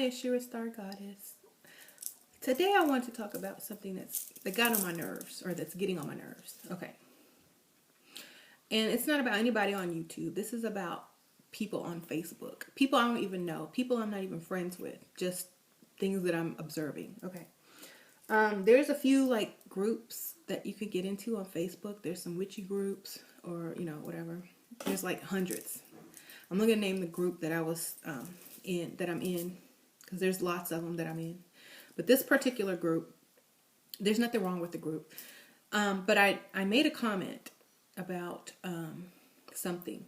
it's your Star Goddess. Today I want to talk about something that got on my nerves, or that's getting on my nerves. Okay. And it's not about anybody on YouTube. This is about people on Facebook. People I don't even know. People I'm not even friends with. Just things that I'm observing. Okay. There's a few like groups that you can get into on Facebook. There's some witchy groups, or whatever. There's like hundreds. I'm not gonna name the group that I'm in, because there's lots of them that I'm in. But this particular group, there's nothing wrong with the group. But I made a comment about something,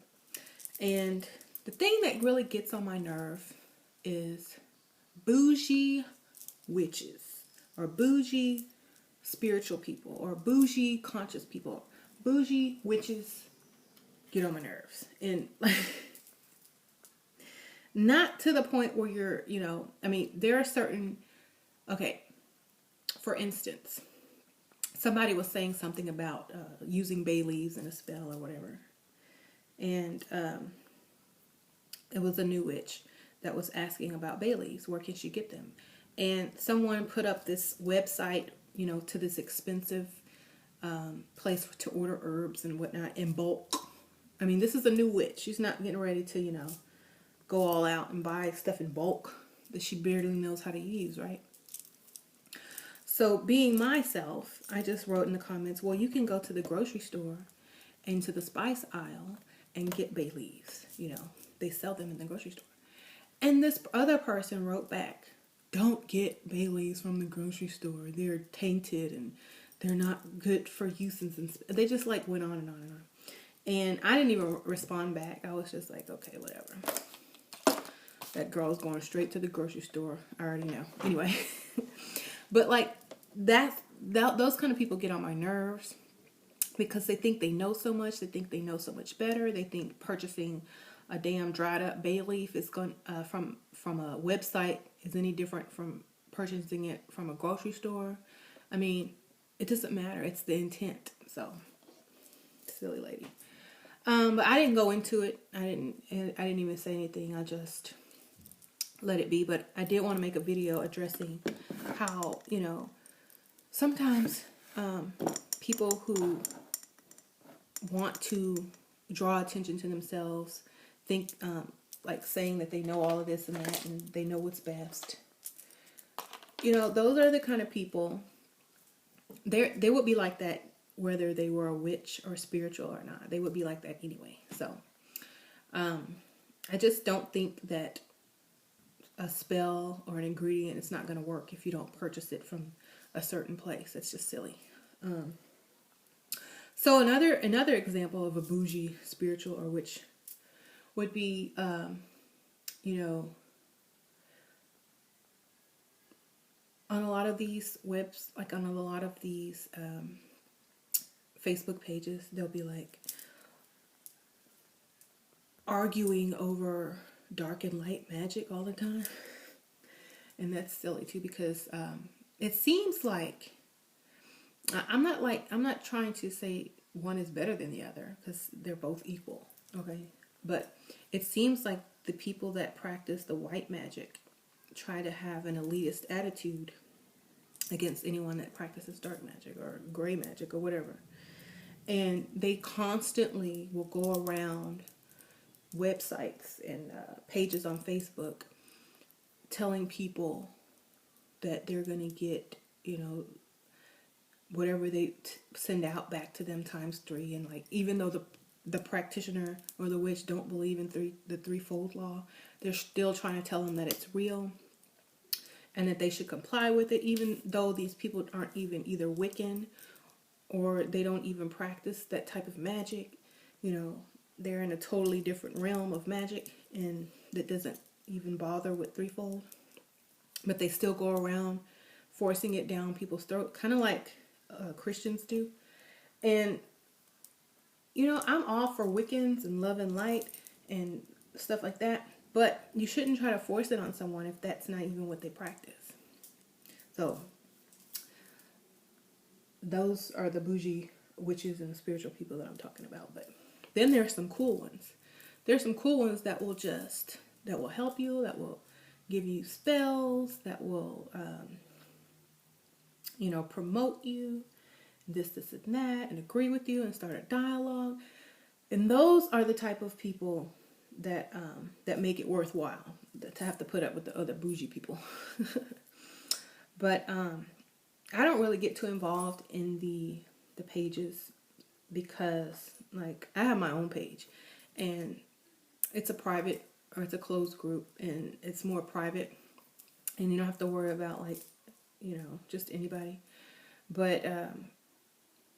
and the thing that really gets on my nerve is bougie witches, or bougie spiritual people, or bougie conscious people. Bougie witches get on my nerves. And not to the point where you're, there are certain, okay, for instance, somebody was saying something about using bay leaves in a spell or whatever. And it was a new witch that was asking about bay leaves. Where can she get them? And someone put up this website, to this expensive place to order herbs and whatnot in bulk. I mean, this is a new witch. She's not getting ready to, go all out and buy stuff in bulk that she barely knows how to use, right? So being myself, I just wrote in the comments, well, you can go to the grocery store and to the spice aisle and get bay leaves. They sell them in the grocery store. And this other person wrote back, don't get bay leaves from the grocery store. They're tainted and they're not good for use. And they just like went on and on and on. And I didn't even respond back. I was just like, okay, whatever. That girl's going straight to the grocery store. I already know. Anyway. But like those kind of people get on my nerves because they think they know so much. They think they know so much better. They think purchasing a damn dried up bay leaf is from a website is any different from purchasing it from a grocery store. I mean, it doesn't matter. It's the intent. So, silly lady. But I didn't go into it. I didn't even say anything. I just let it be. But I did want to make a video addressing how, sometimes people who want to draw attention to themselves think like saying that they know all of this and that and they know what's best. Those are the kind of people, they would be like that whether they were a witch or spiritual or not. They would be like that anyway. So I just don't think that a spell or an ingredient is not going to work if you don't purchase it from a certain place. It's just silly. So another example of a bougie spiritual or witch would be, on a lot of these on a lot of these Facebook pages, they'll be like arguing over dark and light magic all the time. And that's silly too, because it seems like I'm not trying to say one is better than the other, because they're both equal, okay? But it seems like the people that practice the white magic try to have an elitist attitude against anyone that practices dark magic or gray magic or whatever. And they constantly will go around websites and pages on Facebook telling people that they're going to get, whatever they send out back to them ×3. And like, even though the practitioner or the witch don't believe in the threefold law, they're still trying to tell them that it's real and that they should comply with it, even though these people aren't even either Wiccan or they don't even practice that type of magic. They're in a totally different realm of magic and that doesn't even bother with threefold. But they still go around forcing it down people's throat, kind of like Christians do. And, I'm all for Wiccans and love and light and stuff like that. But you shouldn't try to force it on someone if that's not even what they practice. So, those are the bougie witches and the spiritual people that I'm talking about. But then there's some cool ones. There's some cool ones that will help you, that will give you spells, that will, promote you, this, and that, and agree with you and start a dialogue. And those are the type of people that that make it worthwhile to have to put up with the other bougie people. But I don't really get too involved in the pages because, like, I have my own page, and it's a private, or it's a closed group, and it's more private, and you don't have to worry about, like, just anybody. But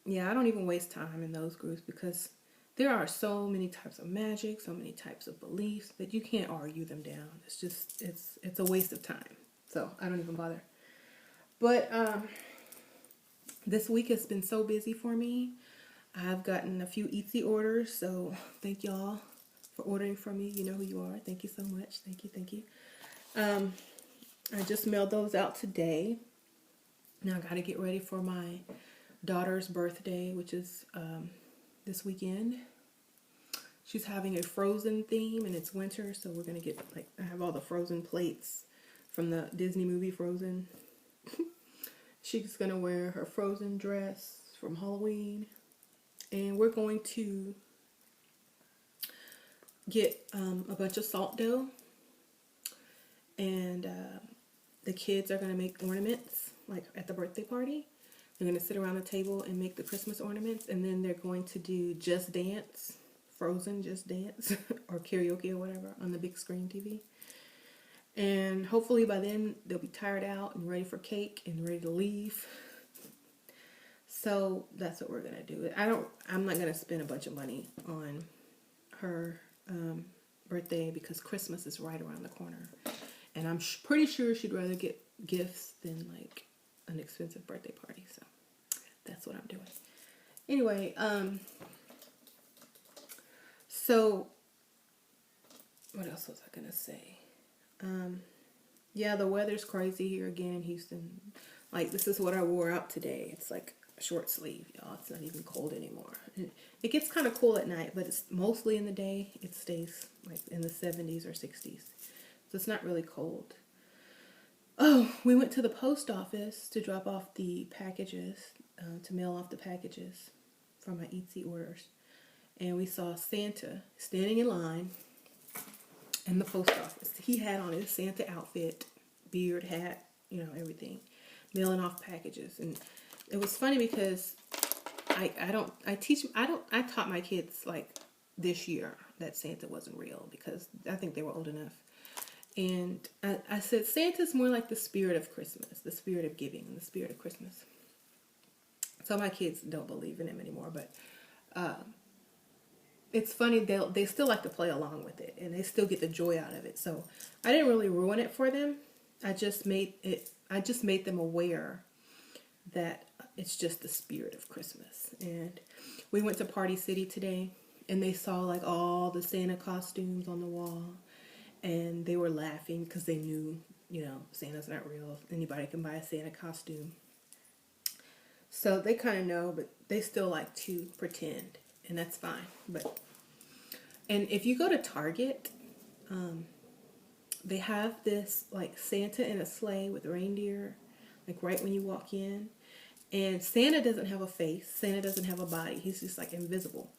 yeah, I don't even waste time in those groups because there are so many types of magic, so many types of beliefs that you can't argue them down. It's just, it's a waste of time. So I don't even bother. But this week has been so busy for me. I've gotten a few Etsy orders, so thank y'all for ordering from me. You know who you are. Thank you so much. Thank you, thank you. I just mailed those out today. Now I got to get ready for my daughter's birthday, which is this weekend. She's having a Frozen theme, and it's winter, so we're going to get, like, I have all the Frozen plates from the Disney movie Frozen. She's going to wear her Frozen dress from Halloween, and we're going to get a bunch of salt dough, and the kids are going to make ornaments, like at the birthday party. They're going to sit around the table and make the Christmas ornaments, and then they're going to do Just Dance, Frozen Just Dance, or karaoke or whatever on the big screen TV. And hopefully by then they'll be tired out and ready for cake and ready to leave. So that's what we're going to do. I'm not going to spend a bunch of money on her birthday because Christmas is right around the corner. And I'm pretty sure she'd rather get gifts than, like, an expensive birthday party. So that's what I'm doing. Anyway, so what else was I going to say? Yeah, the weather's crazy here again in Houston. Like, this is what I wore out today. It's like a short sleeve, y'all. It's not even cold anymore. It gets kind of cool at night, but it's mostly in the day. It stays like in the 70s or 60s. So it's not really cold. Oh, we went to the post office to drop off the packages, to mail off the packages for my Etsy orders. And we saw Santa standing in line in the post office. He had on his Santa outfit, beard, hat, everything, mailing off packages. And it was funny because I taught my kids, like, this year that Santa wasn't real because I think they were old enough. And I said, Santa's more like the spirit of Christmas, the spirit of giving, the spirit of Christmas. So my kids don't believe in him anymore, but it's funny, they still like to play along with it, and they still get the joy out of it. So I didn't really ruin it for them. I just made them aware that it's just the spirit of Christmas. And we went to Party City today, and they saw, like, all the Santa costumes on the wall, and they were laughing because they knew, Santa's not real. Anybody can buy a Santa costume. So they kind of know, but they still like to pretend, and that's fine. And if you go to Target, they have this, like, Santa in a sleigh with reindeer, like, right when you walk in. And Santa doesn't have a face. Santa doesn't have a body. He's just, like, invisible.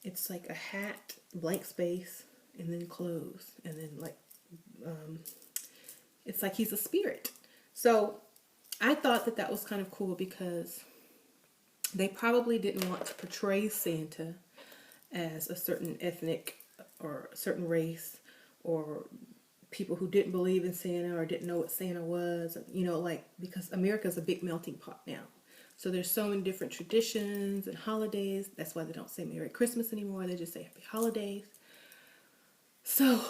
It's like a hat, blank space, and then clothes, and then, like, it's like he's a spirit. So I thought that was kind of cool because they probably didn't want to portray Santa as a certain ethnic or a certain race, or people who didn't believe in Santa or didn't know what Santa was, because America's a big melting pot now. So there's so many different traditions and holidays. That's why they don't say Merry Christmas anymore. They just say Happy Holidays. So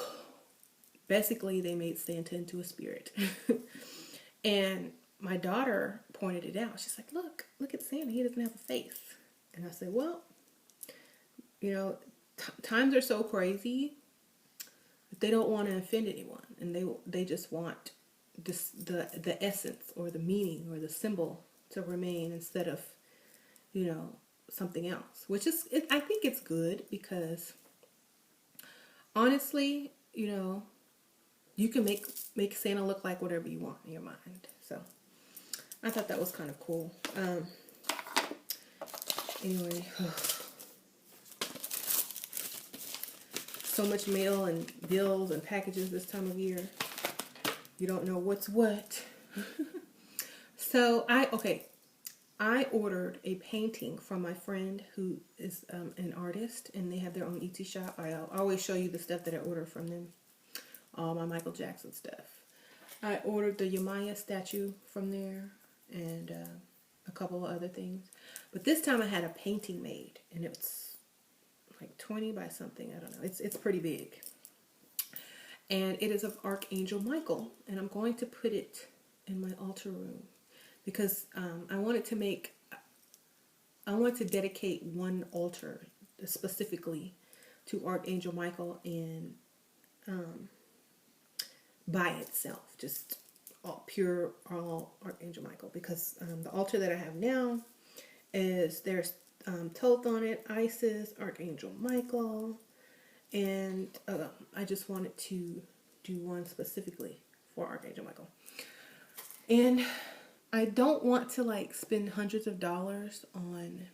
basically they made Santa into a spirit. And my daughter pointed it out. She's like, look at Santa. He doesn't have a face. And I said, well, times are so crazy that they don't want to offend anyone. And they just want the essence or the meaning or the symbol to remain instead of, something else. Which is, I think it's good because honestly, you can make Santa look like whatever you want in your mind. So I thought that was kind of cool. Anyway, so much mail and bills and packages this time of year. You don't know what's what. So I ordered a painting from my friend who is an artist, and they have their own Etsy shop. I always show you the stuff that I order from them, all my Michael Jackson stuff. I ordered the Yamaya statue from there, and a couple of other things. But this time I had a painting made, and it's like 20 by something. I don't know. It's pretty big. And it is of Archangel Michael, and I'm going to put it in my altar room because I wanted to dedicate one altar specifically to Archangel Michael, and by itself, just all Archangel Michael, because the altar that I have now there's Thoth on it, Isis, Archangel Michael, and I just wanted to do one specifically for Archangel Michael. And I don't want to like spend hundreds of dollars on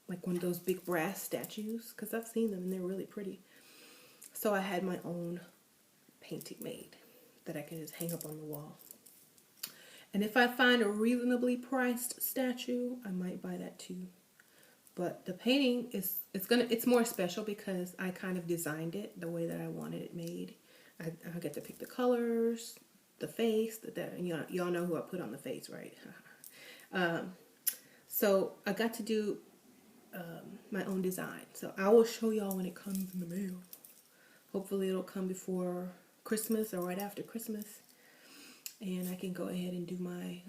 like one of those big brass statues, because I've seen them and they're really pretty. So I had my own painting made that I can just hang up on the wall. And if I find a reasonably priced statue, I might buy that too. But the painting it's more special because I kind of designed it the way that I wanted it made. I get to pick the colors, the face, y'all know who I put on the face, right? So I got to do my own design. So I will show y'all when it comes in the mail. Hopefully it'll come before Christmas or right after Christmas. And I can go ahead and do my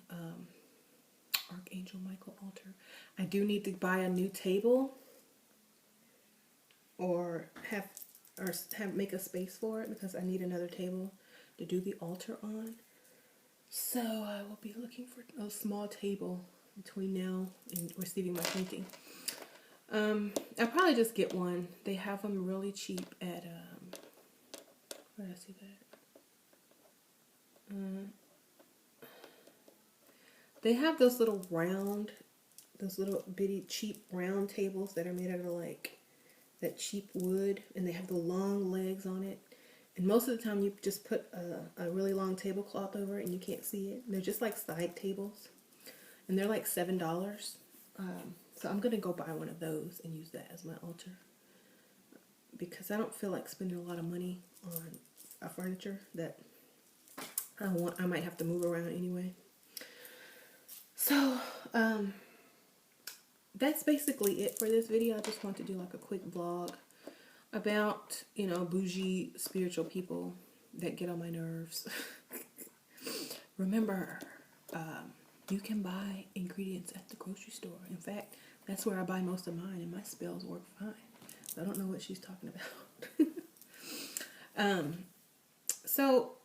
Archangel Michael altar. I do need to buy a new table or make a space for it, because I need another table to do the altar on. So I will be looking for a small table between now and receiving my painting. I'll probably just get one. They have them really cheap at where did I see that? They have those little bitty cheap round tables that are made out of like that cheap wood, and they have the long legs on it. And most of the time you just put a really long tablecloth over it and you can't see it. They're just like side tables, and they're like $7. So I'm gonna go buy one of those and use that as my altar, because I don't feel like spending a lot of money on a furniture that I might have to move around anyway. So that's basically it for this video. I just want to do like a quick vlog about, bougie spiritual people that get on my nerves. Remember, you can buy ingredients at the grocery store. In fact, that's where I buy most of mine, and my spells work fine. So I don't know what she's talking about. So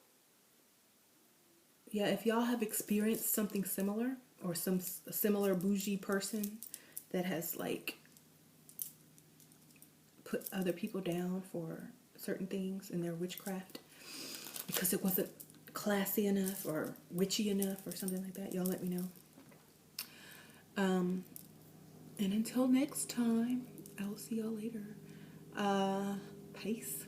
yeah, if y'all have experienced something similar, or some similar bougie person that has like put other people down for certain things in their witchcraft because it wasn't classy enough or witchy enough or something like that, y'all let me know. And until next time, I will see y'all later. Peace.